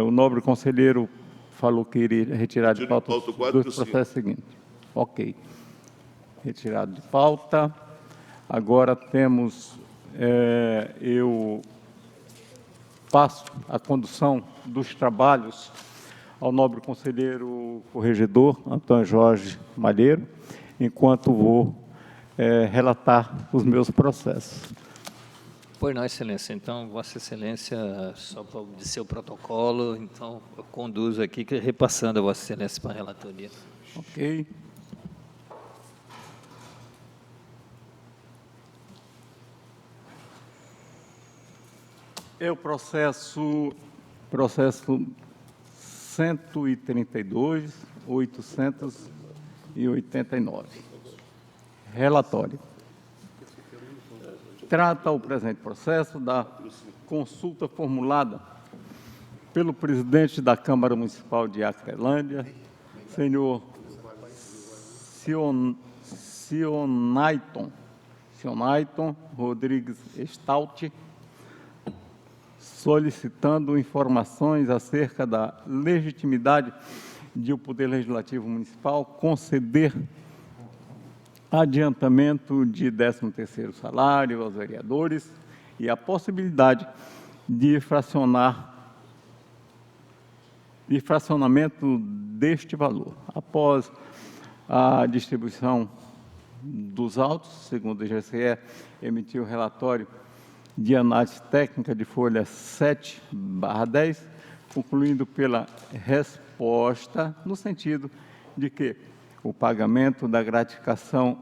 O nobre conselheiro falou que iria retirar de pauta os dois processos seguintes. Ok. Retirado de pauta. Agora temos, eu passo a condução dos trabalhos ao nobre conselheiro corregedor, Antônio Jorge Malheiro, enquanto vou relatar os meus processos. Pois não, Excelência. Então, Vossa Excelência, só para obedecer o protocolo, então, eu conduzo aqui, repassando a Vossa Excelência para a relatoria. Ok. É o processo 132.889. Relatório. Trata o presente processo da consulta formulada pelo presidente da Câmara Municipal de Acrelândia, senhor Sionaiton Rodrigues Stout, solicitando informações acerca da legitimidade de o Poder Legislativo Municipal conceder adiantamento de 13º salário aos vereadores e a possibilidade de fracionamento deste valor. Após a distribuição dos autos, segundo o IGCE, emitiu o relatório de análise técnica de folha 7/10, concluindo pela resposta no sentido de que o pagamento da gratificação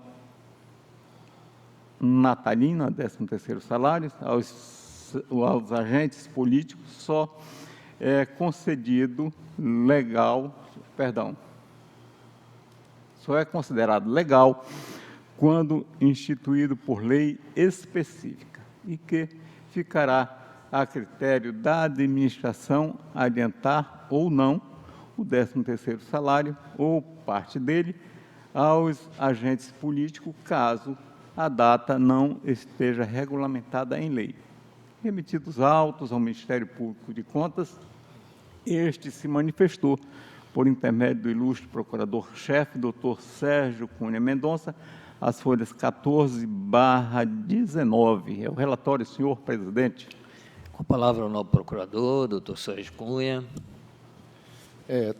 natalina, 13º salário, aos agentes políticos só é concedido só é considerado legal quando instituído por lei específica e que ficará a critério da administração adiantar ou não o 13º salário ou parte dele aos agentes políticos, caso a data não esteja regulamentada em lei. Remetidos autos ao Ministério Público de Contas, este se manifestou, por intermédio do ilustre procurador-chefe, doutor Sérgio Cunha Mendonça, as folhas 14/19. É o relatório, senhor presidente. Com a palavra o nobre procurador, doutor Sérgio Cunha.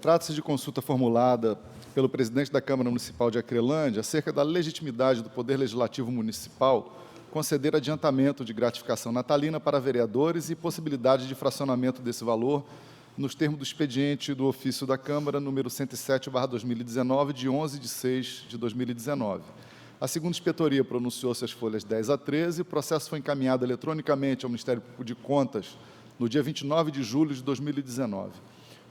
Trata-se de consulta formulada pelo presidente da Câmara Municipal de Acrelândia acerca da legitimidade do Poder Legislativo Municipal conceder adiantamento de gratificação natalina para vereadores e possibilidade de fracionamento desse valor nos termos do expediente do ofício da Câmara, número 107/2019, de 11/6/2019. A segunda inspetoria pronunciou-se as folhas 10 a 13, o processo foi encaminhado eletronicamente ao Ministério Público de Contas no dia 29 de julho de 2019.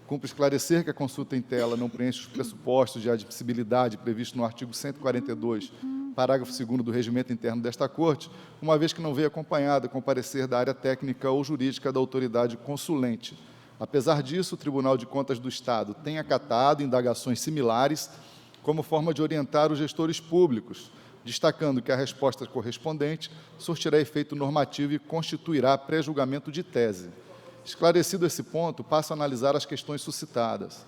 Cumpre esclarecer que a consulta em tela não preenche os pressupostos de admissibilidade previstos no artigo 142, parágrafo 2º do Regimento Interno desta Corte, uma vez que não veio acompanhada com parecer da área técnica ou jurídica da autoridade consulente. Apesar disso, o Tribunal de Contas do Estado tem acatado indagações similares como forma de orientar os gestores públicos, destacando que a resposta correspondente surtirá efeito normativo e constituirá pré-julgamento de tese. Esclarecido esse ponto, passo a analisar as questões suscitadas.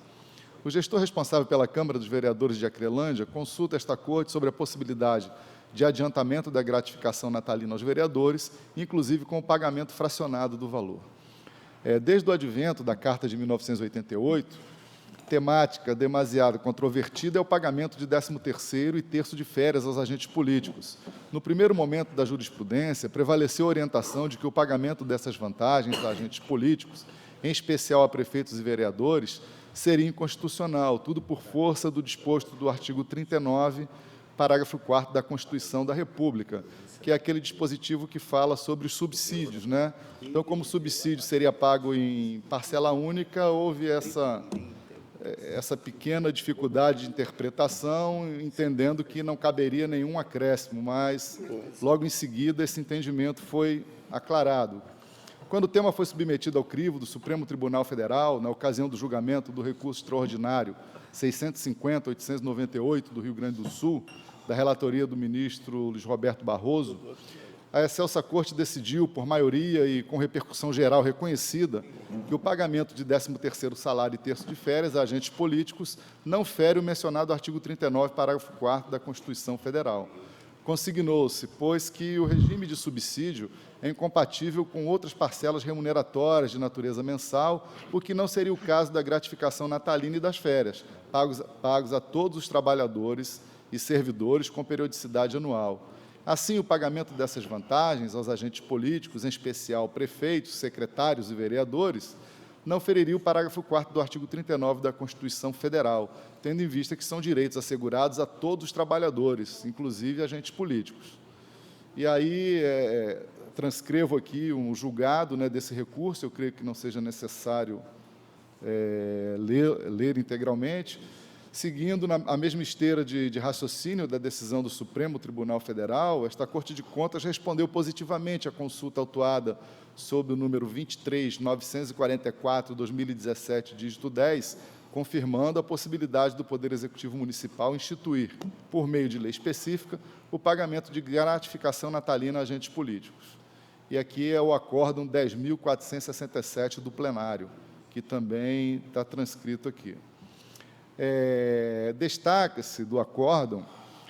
O gestor responsável pela Câmara dos Vereadores de Acrelândia consulta esta Corte sobre a possibilidade de adiantamento da gratificação natalina aos vereadores, inclusive com o pagamento fracionado do valor. Desde o advento da Carta de 1988, temática demasiado controvertida é o pagamento de 13º e terço de férias aos agentes políticos. No primeiro momento da jurisprudência, prevaleceu a orientação de que o pagamento dessas vantagens a agentes políticos, em especial a prefeitos e vereadores, seria inconstitucional, tudo por força do disposto do artigo 39, parágrafo 4º da Constituição da República, que é aquele dispositivo que fala sobre os subsídios, né? Então, como o subsídio seria pago em parcela única, houve essa pequena dificuldade de interpretação, entendendo que não caberia nenhum acréscimo, mas, logo em seguida, esse entendimento foi aclarado. Quando o tema foi submetido ao crivo do Supremo Tribunal Federal, na ocasião do julgamento do recurso extraordinário 650-898 do Rio Grande do Sul, da relatoria do ministro Luiz Roberto Barroso, a excelsa Corte decidiu, por maioria e com repercussão geral reconhecida, que o pagamento de 13º salário e terço de férias a agentes políticos não fere o mencionado artigo 39, parágrafo 4º da Constituição Federal. Consignou-se, pois, que o regime de subsídio é incompatível com outras parcelas remuneratórias de natureza mensal, o que não seria o caso da gratificação natalina e das férias, pagos a todos os trabalhadores e servidores com periodicidade anual. Assim, o pagamento dessas vantagens aos agentes políticos, em especial prefeitos, secretários e vereadores, não feriria o parágrafo 4º do artigo 39 da Constituição Federal, tendo em vista que são direitos assegurados a todos os trabalhadores, inclusive agentes políticos. E aí, transcrevo aqui um julgado, né, desse recurso, eu creio que não seja necessário ler integralmente, seguindo a mesma esteira de raciocínio da decisão do Supremo Tribunal Federal. Esta Corte de Contas respondeu positivamente à consulta autuada sob o número 23.944/2017, dígito 10, confirmando a possibilidade do Poder Executivo Municipal instituir, por meio de lei específica, o pagamento de gratificação natalina a agentes políticos. E aqui é o acórdão 10.467 do plenário, que também está transcrito aqui. Destaca-se do acórdão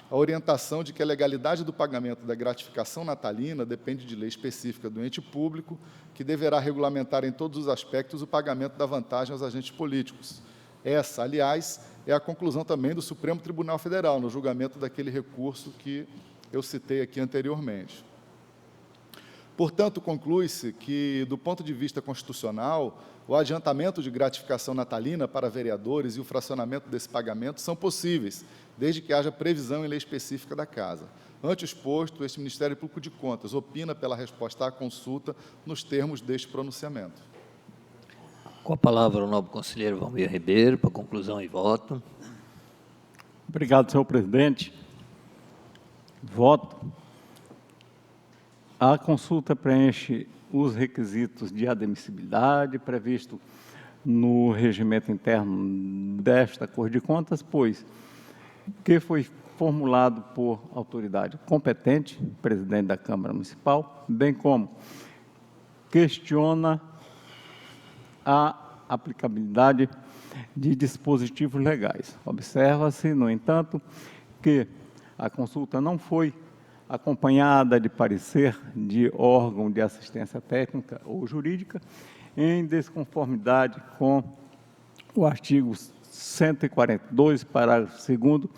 a orientação de que a legalidade do pagamento da gratificação natalina depende de lei específica do ente público, que deverá regulamentar em todos os aspectos o pagamento da vantagem aos agentes políticos. Essa, aliás, é a conclusão também do Supremo Tribunal Federal, no julgamento daquele recurso que eu citei aqui anteriormente. Portanto, conclui-se que, do ponto de vista constitucional, o adiantamento de gratificação natalina para vereadores e o fracionamento desse pagamento são possíveis, desde que haja previsão em lei específica da Casa. Ante o exposto, este Ministério Público de Contas opina pela resposta à consulta nos termos deste pronunciamento. Com a palavra, o nobre conselheiro Valmir Ribeiro, para conclusão e voto. Obrigado, senhor presidente. Voto. A consulta preenche os requisitos de admissibilidade previsto no regimento interno desta Corte de Contas, pois que foi formulado por autoridade competente, presidente da Câmara Municipal, bem como questiona a aplicabilidade de dispositivos legais. Observa-se, no entanto, que a consulta não foi acompanhada de parecer de órgão de assistência técnica ou jurídica, em desconformidade com o artigo 142, parágrafo 2º,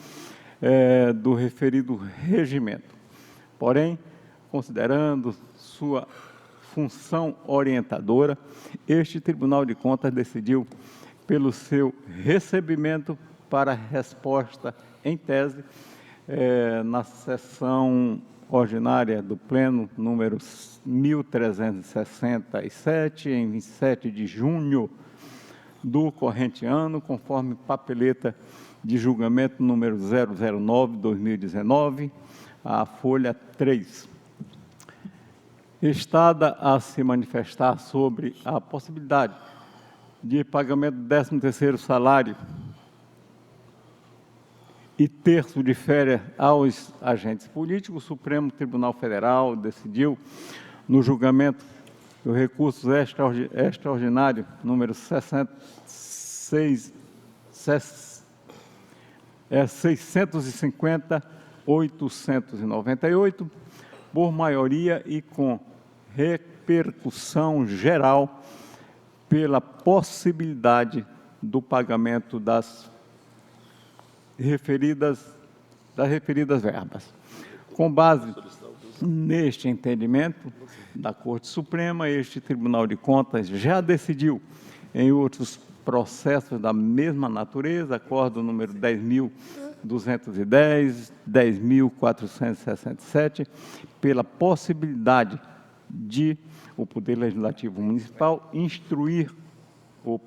do referido regimento. Porém, considerando sua função orientadora, este Tribunal de Contas decidiu pelo seu recebimento para resposta em tese, na sessão ordinária do Pleno, número 1367, em 27 de junho do corrente ano, conforme papeleta de julgamento número 009/2019, a folha 3. Estada a se manifestar sobre a possibilidade de pagamento do 13º salário e terço de férias aos agentes políticos, o Supremo Tribunal Federal decidiu, no julgamento do recurso extraordinário número 650.898, por maioria e com repercussão geral, pela possibilidade do pagamento das referidas verbas. Com base neste entendimento da Corte Suprema, este Tribunal de Contas já decidiu em outros processos da mesma natureza, acórdão número 10.210, 10.467, pela possibilidade de o Poder Legislativo Municipal instituir o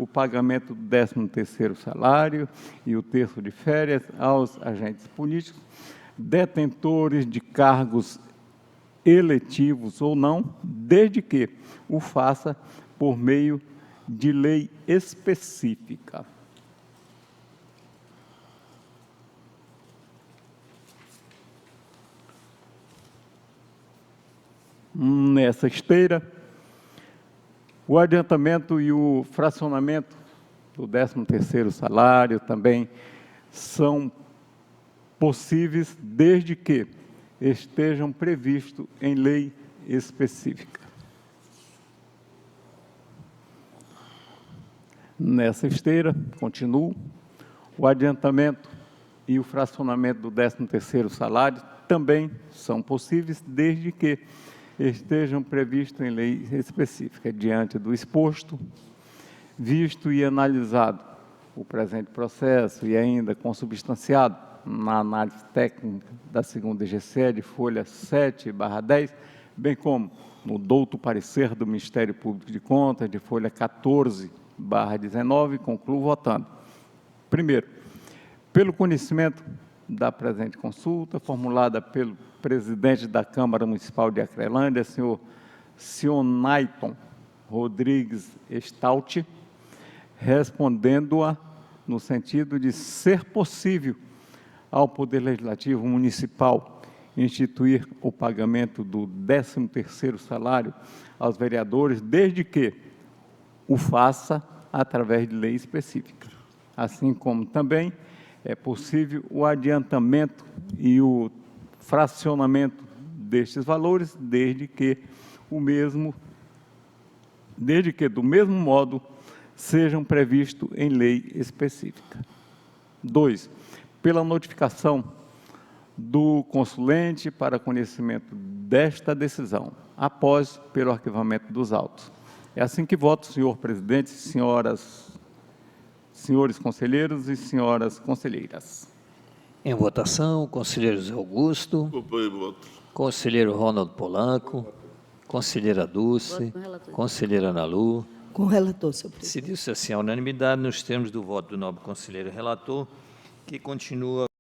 pagamento do 13º salário e o terço de férias aos agentes políticos, detentores de cargos eletivos ou não, desde que o faça por meio de lei específica. Nessa esteira, o adiantamento e o fracionamento do 13º salário também são possíveis desde que estejam previstos em lei específica. Nessa esteira, continuo, o adiantamento e o fracionamento do 13º salário também são possíveis desde que estejam previstos em lei específica. Diante do exposto, visto e analisado o presente processo e ainda consubstanciado na análise técnica da segunda GCE de folha 7/10, bem como no douto parecer do Ministério Público de Contas de folha 14/19, concluo votando. Primeiro, pelo conhecimento da presente consulta, formulada pelo presidente da Câmara Municipal de Acrelândia, senhor Sionaiton Rodrigues Stout, respondendo-a no sentido de ser possível ao Poder Legislativo Municipal instituir o pagamento do 13º salário aos vereadores, desde que o faça através de lei específica. Assim como também é possível o adiantamento e o fracionamento destes valores, desde que do mesmo modo sejam previstos em lei específica. 2. Pela notificação do consulente para conhecimento desta decisão, após pelo arquivamento dos autos. É assim que voto, senhor presidente, senhores conselheiros e senhoras conselheiras. Em votação, conselheiro José Augusto. Acompanho o voto. Conselheiro Ronaldo Polanco. Conselheira Dulce. Conselheira Ana Lu. Com o relator, senhor presidente. Decidiu-se assim a unanimidade nos termos do voto do nobre conselheiro relator, que continua